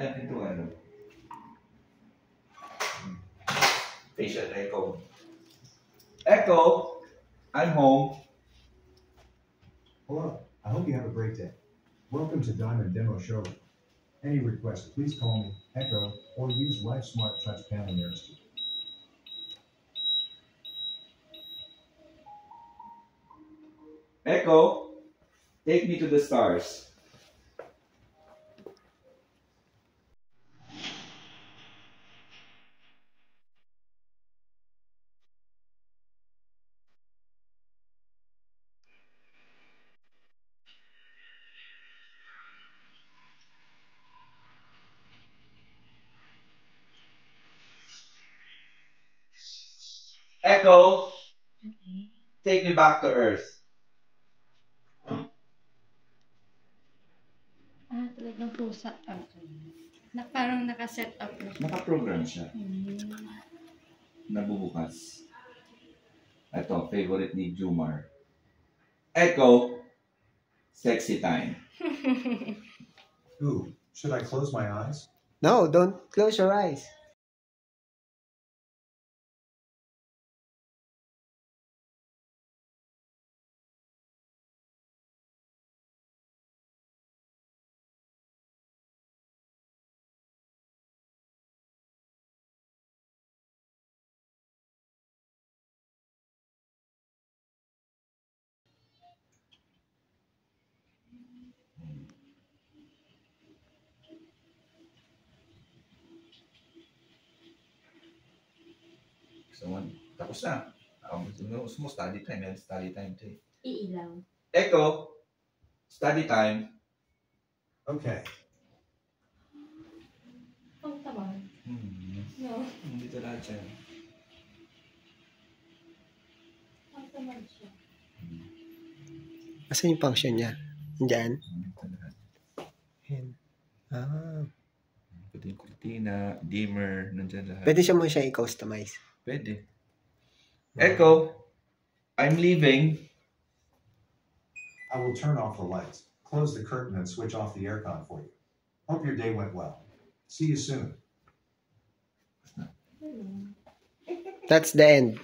Ito ano? Facial echo. Echo, I'm home. Hello, I hope you have a great day. Welcome to Diamond Demo Showroom. Any requests, please call me, Echo, or use LifeSmart Touch Panel nearest you. Echo, take me to the stars. Echo, take me back to Earth. Talagang pusa. Parang naka-set up na. Naka-program siya. Nabubukas. Ito, favorite ni Jumar. Echo, sexy time. Ooh, should I close my eyes? No, don't close your eyes. So, tapos na. Gusto mo study time. Yan, study time to eh. Iilaw. Echo, study time. Okay. Ang tama. No. Dito lahat siya. Ang tama siya. Asan yung function niya? Diyan? Dito lahat. Yan. Ah. Pwede yung kurtina, dimmer, nandyan lahat. Pwede siya mo siya i-customize. Pwede. Echo, I'm leaving. I will turn off the lights, close the curtain, and switch off the aircon for you. Hope your day went well. See you soon. That's the end.